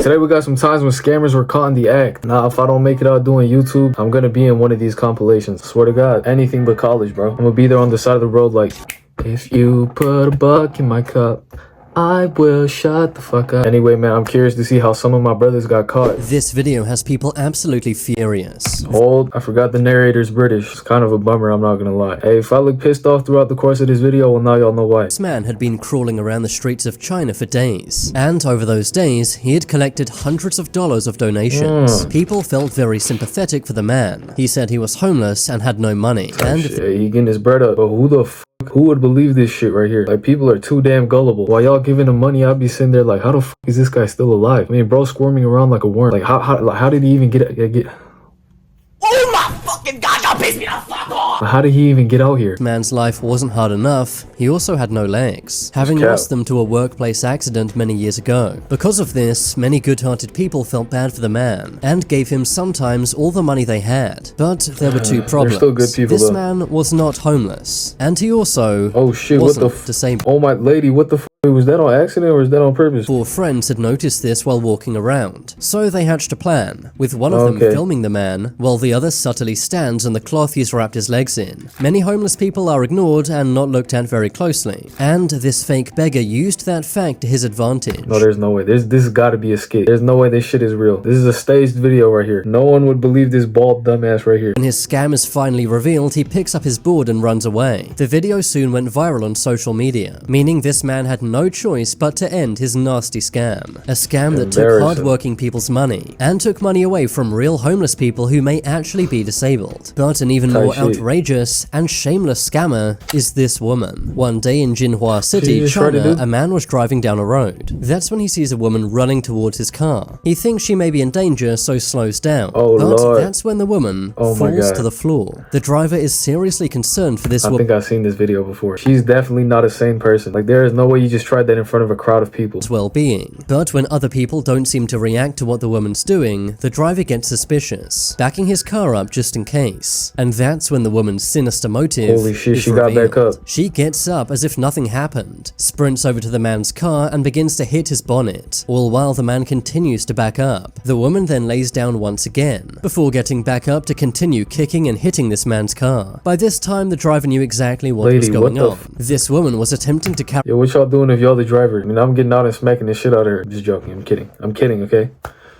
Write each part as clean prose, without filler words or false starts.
Today we got some times when scammers were caught in the act. Now, if I don't make it out doing YouTube, I'm gonna be in one of these compilations. Swear to God, anything but college, bro. I'm gonna be there on the side of the road like, if you put a buck in my cup, I will shut the fuck up. Anyway, man, I'm curious to see how some of my brothers got caught. This video has people absolutely furious. Hold, I forgot the narrator's British. It's kind of a bummer, I'm not gonna lie. Hey, if I look pissed off throughout the course of this video, well, now y'all know why. This man had been crawling around the streets of China for days, and over those days, he had collected hundreds of dollars of donations. People felt very sympathetic for the man. He said he was homeless and had no money. And shit, he getting his bread up, but who would believe this shit right here? Like, people are too damn gullible. While y'all giving him money, I'd be sitting there like, how the fuck is this guy still alive? I mean, bro, squirming around like a worm. Like, how did he even get? Oh my fucking god, y'all pissed me the fuck off! How did he even get out here? this man's life wasn't hard enough, he also had no legs, having lost them to a workplace accident many years ago. Because of this, many good-hearted people felt bad for the man, and gave him sometimes all the money they had. But there were two problems. Still good people, this though. man was not homeless, and he also Oh shit, wasn't what the disabled. Oh my lady, what the f? Was that on accident or was that on purpose? Four friends had noticed this while walking around, so they hatched a plan, with one of them filming the man, while the other subtly stands on the cloth he's wrapped his legs in. Many homeless people are ignored and not looked at very closely, and this fake beggar used that fact to his advantage. No, there's no way. This has got to be a skit. There's no way this shit is real. This is a staged video right here. No one would believe this bald dumbass right here. When his scam is finally revealed, he picks up his board and runs away. The video soon went viral on social media, meaning this man had no choice but to end his nasty scam. A scam that took hard-working people's money, and took money away from real homeless people who may actually be disabled. But an even more outrageous and shameless scammer is this woman. One day in Jinhua City, China, a man was driving down a road. That's when he sees a woman running towards his car. He thinks she may be in danger, so slows down. But that's when the woman falls to the floor. The driver is seriously concerned for this woman. I think I've seen this video before. She's definitely not a sane person. Like, there is no way you just tried that in front of a crowd of people. Well-being. But when other people don't seem to react to what the woman's doing, the driver gets suspicious, backing his car up just in case. And that's when the woman's sinister motive Holy shit, is she revealed. got back up. She gets up as if nothing happened, sprints over to the man's car and begins to hit his bonnet, all while the man continues to back up. The woman then lays down once again, before getting back up to continue kicking and hitting this man's car. By this time, the driver knew exactly what was going on. This woman was attempting to carry— Yo, what y'all doing if y'all the driver? I mean, I'm getting out and smacking the shit out of her. Just joking. I'm kidding. I'm kidding, okay?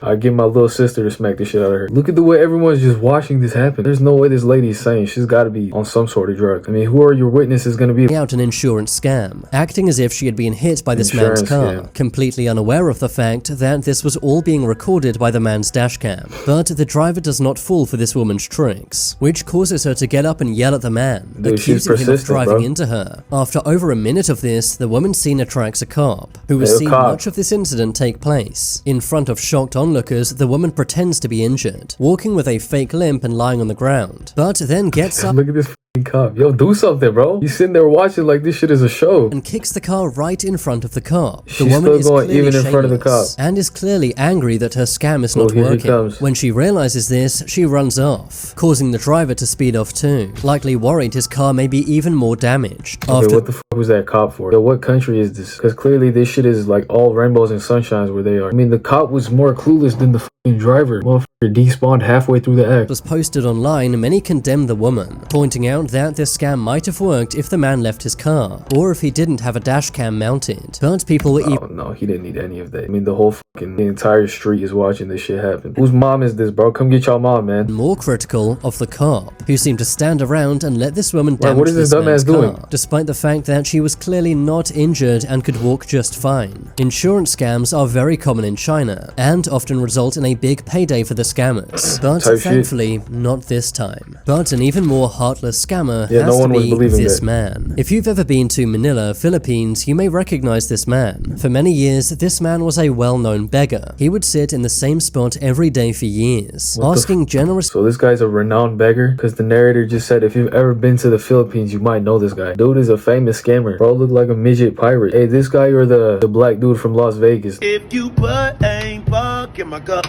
I get my little sister to smack the shit out of her. Look at the way everyone's just watching this happen. There's no way this lady is sane. She's got to be on some sort of drug. I mean, who are your witnesses going to be? Out an insurance scam, acting as if she had been hit by this man's car, completely unaware of the fact that this was all being recorded by the man's dashcam. But the driver does not fall for this woman's tricks, which causes her to get up and yell at the man, accusing him of driving into her. After over a minute of this, the woman's scene attracts a cop, who has seen much of this incident take place. In front of shocked onlookers, the woman pretends to be injured, walking with a fake limp and lying on the ground, but then gets up— Look at this cop. Yo, do something, bro. You sitting there watching like this shit is a show. And kicks the car right in front of the cop. The She's woman still going even in front of the cop. And is clearly angry that her scam is not working. When she realizes this, she runs off, causing the driver to speed off too, likely worried his car may be even more damaged. Okay, what the fuck was that cop for? Yo, what country is this? Because clearly this shit is like all rainbows and sunshines where they are. I mean, the cop was more clueless than the fucking driver. Motherfucker despawned halfway through the act. Was posted online, many condemned the woman, pointing out that this scam might have worked if the man left his car, or if he didn't have a dash cam mounted. But people were— Oh no, he didn't need any of that. I mean, the entire street is watching this shit happen. Whose mom is this, bro? Come get y'all mom, man. More critical of the cop, who seemed to stand around and let this woman damage what is this dumbass doing? Despite the fact that she was clearly not injured and could walk just fine. Insurance scams are very common in China, and often result in a big payday for the scammers. But thankfully, not this time. But an even more heartless scammer has to be this man. If you've ever been to Manila, Philippines, you may recognize this man. For many years, this man was a well-known beggar. He would sit in the same spot every day for years, asking generous— So this guy's a renowned beggar? Because the narrator just said if you've ever been to the Philippines, you might know this guy. Dude is a famous scammer. Bro look like a midget pirate. Hey, this guy or the black dude from Las Vegas? If you put a buck in my cup,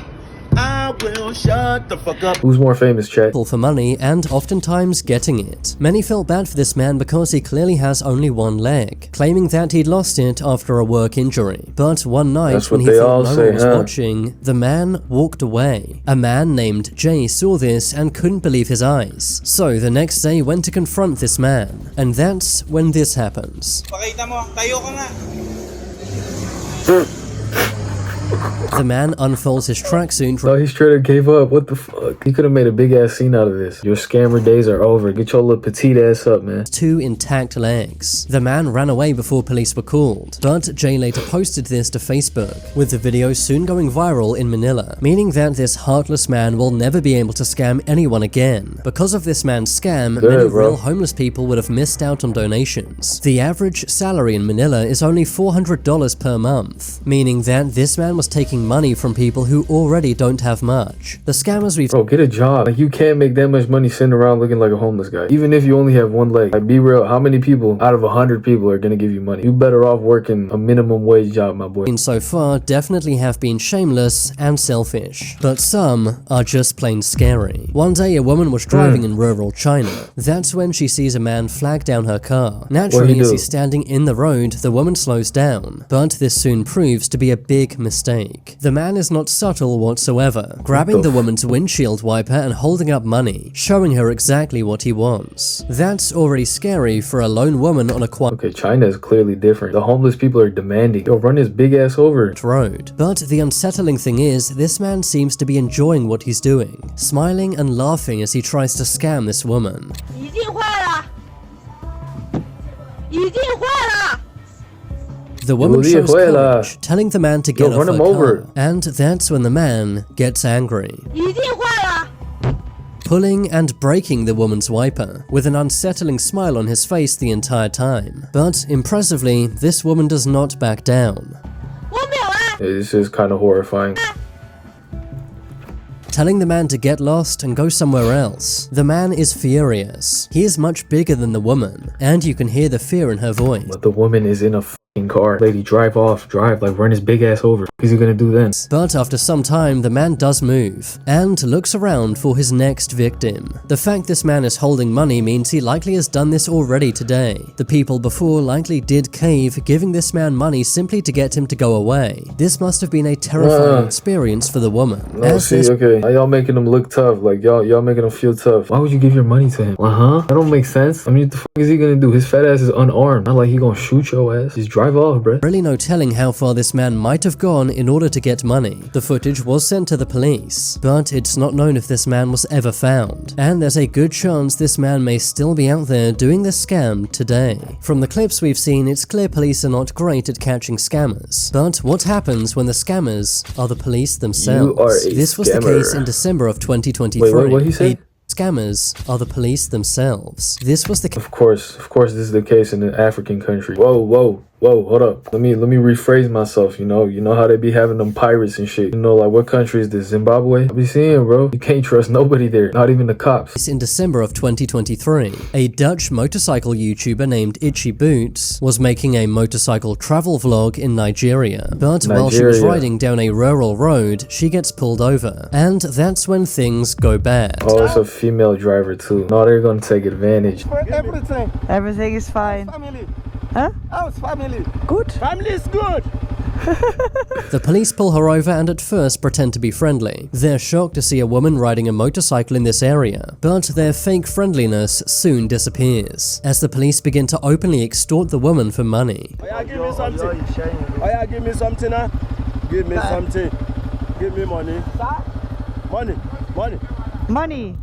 I will shut the fuck up. Who's more famous, chat? For money and oftentimes getting it. Many felt bad for this man because he clearly has only one leg, claiming that he'd lost it after a work injury. But one night when he thought no one was watching, the man walked away. A man named Jay saw this and couldn't believe his eyes. So the next day went to confront this man. And that's when this happens. Pakita mo, tayo ka nga. The man unfolds his tracksuit. Oh, he straight up gave up. What the fuck? He could have made a big ass scene out of this. Your scammer days are over. Get your little petite ass up, man. 2 intact legs. The man ran away before police were called, but Jay later posted this to Facebook, with the video soon going viral in Manila, meaning that this heartless man will never be able to scam anyone again. Because of this man's scam, many real homeless people would have missed out on donations. The average salary in Manila is only $400 per month, meaning that this man was taking money from people who already don't have much. The scammers we've— Bro, get a job. Like, you can't make that much money sitting around looking like a homeless guy. Even if you only have one leg. Like, be real, how many people out of 100 people are gonna give you money? You better off working a minimum wage job, my boy. So far definitely have been shameless and selfish, but some are just plain scary. One day a woman was driving in rural China. That's when she sees a man flag down her car. Naturally, as he's standing in the road, the woman slows down, but this soon proves to be a big mistake. The man is not subtle whatsoever, grabbing the woman's windshield wiper and holding up money, showing her exactly what he wants. That's already scary for a lone woman on a quiet— Okay, China is clearly different. The homeless people are demanding. Yo, run his big ass over. Road. But the unsettling thing is, this man seems to be enjoying what he's doing, smiling and laughing as he tries to scam this woman. The woman shows courage, telling the man to get off her car, and that's when the man gets angry, pulling and breaking the woman's wiper, with an unsettling smile on his face the entire time. But impressively, this woman does not back down. This is kind of horrifying. Telling the man to get lost and go somewhere else. The man is furious. He is much bigger than the woman, and you can hear the fear in her voice. But the woman is in a car. Lady, drive off, drive, like run his big ass over. What's he gonna do then? But after some time, the man does move, and looks around for his next victim. The fact this man is holding money means he likely has done this already today. The people before likely did cave, giving this man money simply to get him to go away. This must have been a terrifying experience for the woman. Okay, y'all making him look tough, like y'all making him feel tough. Why would you give your money to him? That don't make sense. I mean, what the fuck is he gonna do? His fat ass is unarmed. Not like he gonna shoot your ass. Just drive off, bruh. Really no telling how far this man might have gone in order to get money. The footage was sent to the police, but it's not known if this man was ever found. And there's a good chance this man may still be out there doing this scam today. From the clips we've seen, it's clear police are not great at catching scammers. But what happens when the scammers are the police themselves? This was the case in December of 2023. Wait, what he said? Scammers are the police themselves. This was the— Of course, this is the case in an African country. Whoa, hold up. Let me rephrase myself, you know how they be having them pirates and shit. You know, like, what country is this? Zimbabwe? I be seeing, bro. You can't trust nobody there, not even the cops. In December of 2023, a Dutch motorcycle YouTuber named Itchy Boots was making a motorcycle travel vlog in Nigeria. But while she was riding down a rural road, she gets pulled over. And that's when things go bad. Oh, it's a female driver too. No, they're gonna take advantage. Everything is fine. Family. Huh? How's family? Good. Family is good. The police pull her over and at first pretend to be friendly. They're shocked to see a woman riding a motorcycle in this area, but their fake friendliness soon disappears as the police begin to openly extort the woman for money. Give me something. Give me something. Give me something. Give me money. Money.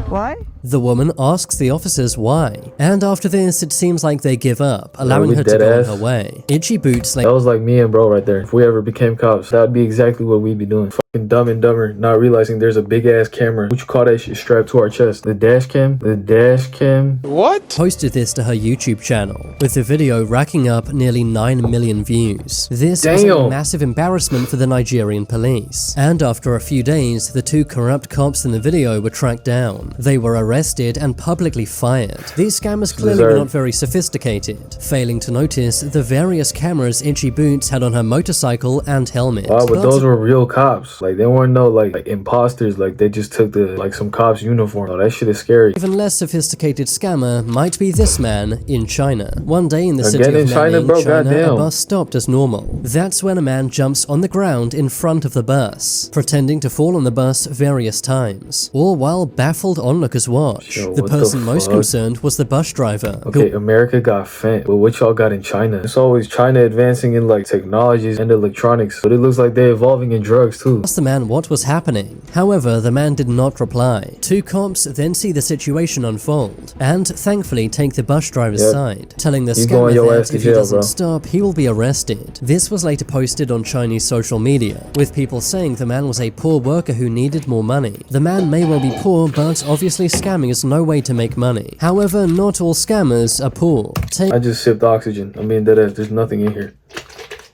Why? The woman asks the officers why, and after this it seems like they give up, allowing her to go on her way. Itchy Boots that was like me and bro right there. If we ever became cops, that would be exactly what we'd be doing. Fucking Dumb and Dumber, not realizing there's a big ass camera. What you call that shit strapped to our chest? The dash cam? The dash cam? What? Posted this to her YouTube channel, with the video racking up nearly 9 million views. This was a massive embarrassment for the Nigerian police, and after a few days, the 2 corrupt cops in the video were tracked down. They were arrested and publicly fired. These scammers clearly were not very sophisticated, failing to notice the various cameras Itchy Boots had on her motorcycle and helmet. Wow, but those were real cops. Like, they weren't no like imposters. Like, they just took the some cops uniform. Oh, that shit is scary. Even less sophisticated scammer might be this man in China. One day in the city of Nanning, China, a bus stopped as normal. That's when a man jumps on the ground in front of the bus, pretending to fall on the bus various times, all while baffled onlookers watch. Yo, the person most concerned was the bus driver. Okay, America got fent, but what y'all got in China? It's always China advancing in like technologies and electronics, but it looks like they're evolving in drugs too. Asked the man what was happening. However, the man did not reply. Two cops then see the situation unfold, and thankfully take the bus driver's side, telling the scammer that if he doesn't stop, he will be arrested. This was later posted on Chinese social media, with people saying the man was a poor worker who needed more money. The man may well be poor, but obviously scamming is no way to make money. However, not all scammers are poor. I just sipped oxygen. I mean, there's nothing in here.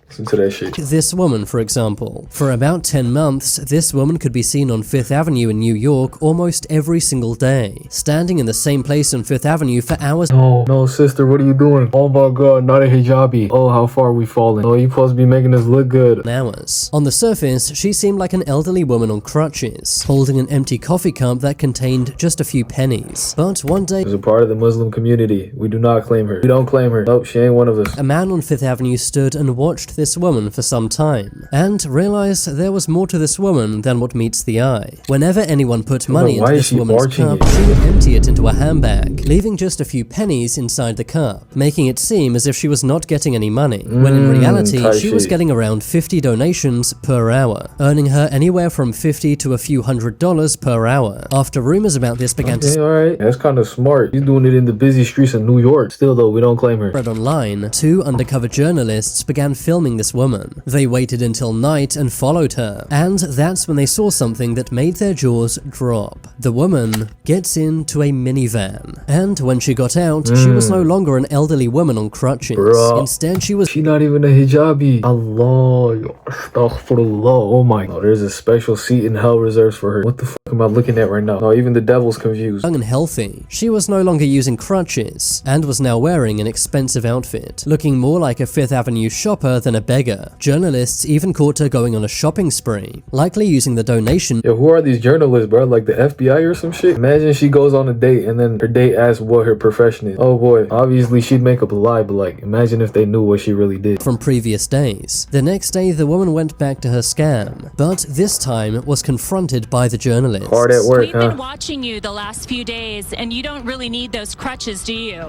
Listen to that shit. This woman, for example. For about 10 months, this woman could be seen on Fifth Avenue in New York almost every single day, standing in the same place on Fifth Avenue for hours. No, sister, what are you doing? Oh my god, not a hijabi. Oh, how far are we falling? Oh, you supposed to be making us look good. Hours. On the surface, she seemed like an elderly woman on crutches, holding an empty coffee cup that contained just a few pennies. But one day, as a part of the Muslim community, we do not claim her. We don't claim her. Nope, she ain't one of us. A man on Fifth Avenue stood and watched this woman for some time, and realized there was more to this woman than what meets the eye. Whenever anyone put money into this woman's cup, she would empty it into a handbag, leaving just a few pennies inside the cup, making it seem as if she was not getting any money, when in reality, she was getting around 50 donations per hour, earning her anywhere from $50 to a few $100s per hour. After rumors about this began to alright, that's kind of smart. She's doing it in the busy streets of New York. Still though, we don't claim her. Spread online, two undercover journalists began filming this woman. They waited until night and followed her, and that's when they saw something that made their jaws drop. The woman gets into a minivan, and when she got out, she was no longer an elderly woman on crutches. Instead, she not even a hijabi. Allah, astaghfirullah. Oh my god, there's a special seat in hell reserved for her. What the fuck am I looking at right now? No, even the devil's confused. Young and healthy, she was no longer using crutches, and was now wearing an expensive outfit, looking more like a Fifth Avenue shopper than a beggar. Journalists even caught her going on a shopping spree, likely using the donation. Yo, who are these journalists, bro? Like the FBI or some shit? Imagine she goes on a date and then her date asks what her profession is. Oh boy, obviously she'd make up a lie, but like, imagine if they knew what she really did. From previous days. The next day, the woman went back to her scam, but this time was confronted by the journalists. Hard at work, We've been watching you the last few days, and you don't really need those crutches, do you?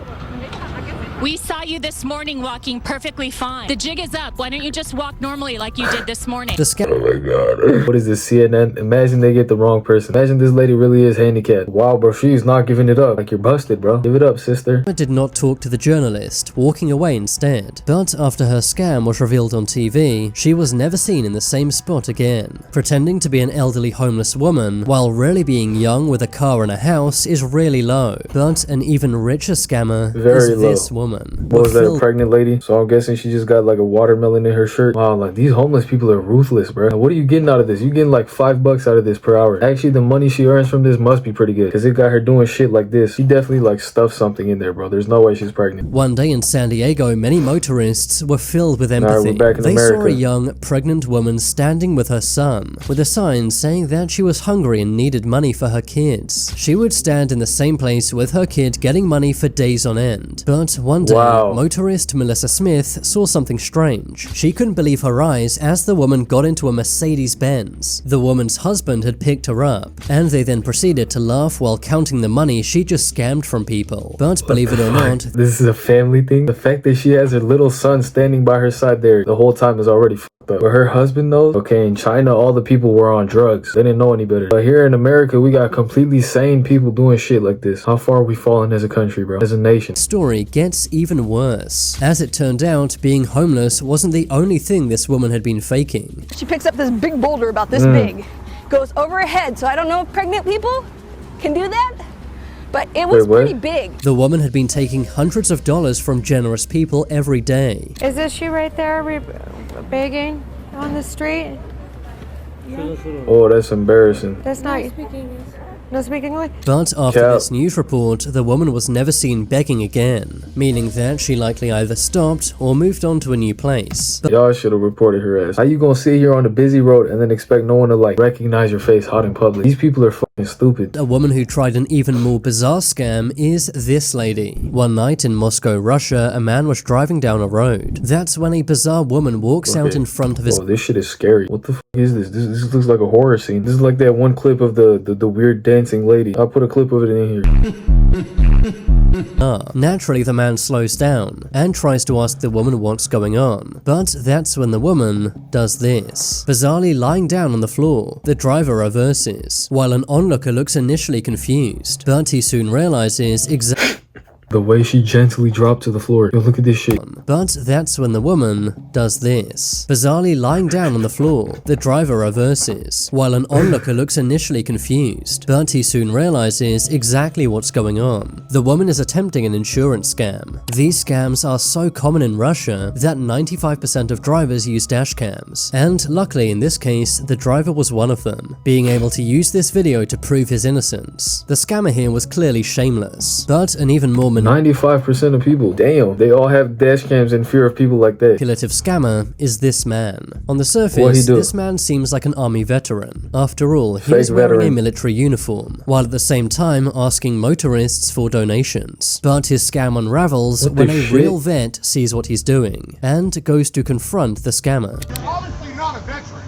We saw you this morning walking perfectly fine. The jig is up. Why don't you just walk normally like you did this morning? The scam. Oh my god. What is this, CNN? Imagine they get the wrong person. Imagine this lady really is handicapped. Wow, bro, she's not giving it up. Like, you're busted, bro. Give it up, sister. Did not talk to the journalist, walking away instead. But after her scam was revealed on TV, she was never seen in the same spot again. Pretending to be an elderly homeless woman, while really being young with a car and a house, is really low. But an even richer scammer is this woman. What was that, a pregnant lady? So I'm guessing she just got like a watermelon in her shirt. Wow, like these homeless people are ruthless, bro. What are you getting out of this? You getting like $5 out of this per hour. Actually, the money she earns from this must be pretty good, because it got her doing shit like this. She definitely like stuffed something in there, bro. There's no way she's pregnant. One day in San Diego, many motorists were filled with empathy. They saw a young, pregnant woman standing with her son, with a sign saying that she was hungry and needed money for her kids. She would stand in the same place with her kid getting money for days on end. But one day, motorist Melissa Smith saw something strange. She couldn't believe her eyes as the woman got into a Mercedes-Benz. The woman's husband had picked her up, and they then proceeded to laugh while counting the money she just scammed from people. But believe it or not, this is a family thing. The fact that she has her little son standing by her side there the whole time is already fucked up. But her husband knows. Okay, in China, all the people were on drugs. They didn't know any better. But here in America, we got completely sane people doing shit like this. How far are we falling as a country, bro? As a nation. Story gets even worse. As it turned out, being homeless wasn't the only thing this woman had been faking. She picks up this big boulder about this big, goes over her head, so I don't know if pregnant people can do that, but it was pretty big. The woman had been taking hundreds of dollars from generous people every day. Is this you right there begging on the street? Yeah. Oh, that's embarrassing. That's not No speak English? But after this news report, the woman was never seen begging again, meaning that she likely either stopped or moved on to a new place. Y'all should have reported her ass. How you gonna sit here on a busy road and then expect no one to like recognize your face hot in public? These people are fucking stupid. A woman who tried an even more bizarre scam is this lady. One night in Moscow, Russia, a man was driving down a road. That's when a bizarre woman walks out in front of his— Oh, this shit is scary. What the fuck is this? This looks like a horror scene. This is like that one clip of the weird dancing lady. I'll put a clip of it in here. Naturally, the man slows down and tries to ask the woman what's going on, but that's when the woman does this. Bizarrely lying down on the floor, the driver reverses, while an onlooker looks initially confused, but he soon realizes exactly the way she gently dropped to the floor. Yo, look at this shit. But that's when the woman does this. Bizarrely lying down on the floor, the driver reverses, while an onlooker looks initially confused, but he soon realizes exactly what's going on. The woman is attempting an insurance scam. These scams are so common in Russia that 95% of drivers use dash cams, and luckily in this case, the driver was one of them, being able to use this video to prove his innocence. The scammer here was clearly shameless, but an even more 95% of people, damn, they all have dash cams in fear of people like that. Manipulative scammer is this man. On the surface, this man seems like an army veteran. After all, he is wearing a military uniform, while at the same time asking motorists for donations. But his scam unravels when a real vet sees what he's doing, and goes to confront the scammer. You're obviously not a veteran,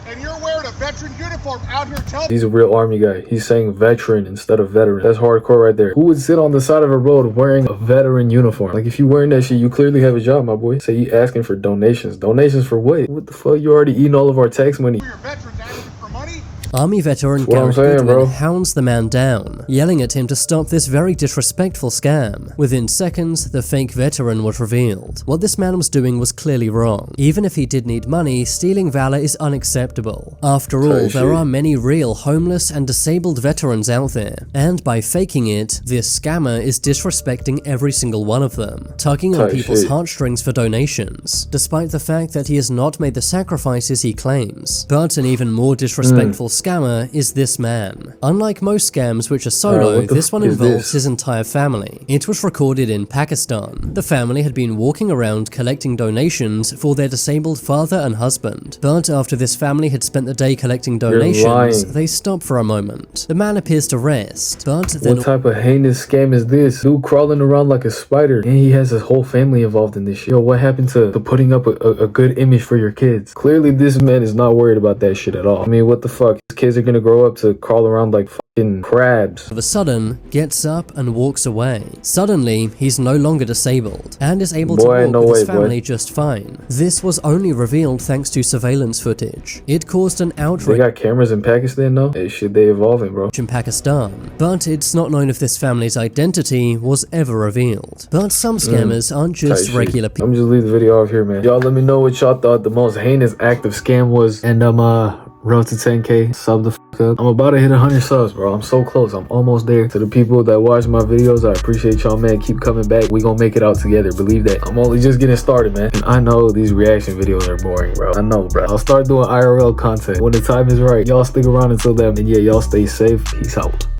and you're wearing a veteran uniform out here telling— He's a real army guy. He's saying veteran instead of veteran. That's hardcore right there. Who would sit on the side of a road wearing a veteran uniform? Like, if you wearing that shit, you clearly have a job, my boy. Say you asking for donations. Donations for what? What the fuck? You already eating all of our tax money. You're veterans asking for money? Army veteran Garrett Goodwin hounds the man down, yelling at him to stop this very disrespectful scam. Within seconds, the fake veteran was revealed. What this man was doing was clearly wrong. Even if he did need money, stealing valor is unacceptable. After all, there are many real homeless and disabled veterans out there, and by faking it, this scammer is disrespecting every single one of them, tugging on people's heartstrings for donations, despite the fact that he has not made the sacrifices he claims. But an even more disrespectful scammer is this man. Unlike most scams which are solo, this one involves his entire family. It was recorded in Pakistan. The family had been walking around collecting donations for their disabled father and husband, but after this family had spent the day collecting donations, they stopped for a moment. The man appears to rest, but then— What type of heinous scam is this? Dude crawling around like a spider, and he has his whole family involved in this shit. Yo, what happened to putting up a good image for your kids? Clearly this man is not worried about that shit at all. I mean, what the fuck? Kids are gonna grow up to crawl around like fucking crabs. All of a sudden, gets up and walks away. Suddenly, he's no longer disabled, and is able to walk with his family just fine. This was only revealed thanks to surveillance footage. It caused an outrage— They got cameras in Pakistan though? Hey, shit, they evolving, bro. In Pakistan, but it's not known if this family's identity was ever revealed. But some scammers aren't just regular people. I'm just leave the video off here, man. Y'all let me know what y'all thought the most heinous act of scam was, and road to 10K, sub the fuck up. I'm about to hit 100 subs, bro. I'm so close. I'm almost there. To the people that watch my videos, I appreciate y'all, man. Keep coming back. We gonna make it out together. Believe that. I'm only just getting started, man. And I know these reaction videos are boring, bro. I know, bro. I'll start doing IRL content when the time is right. Y'all stick around until then. And yeah, y'all stay safe. Peace out.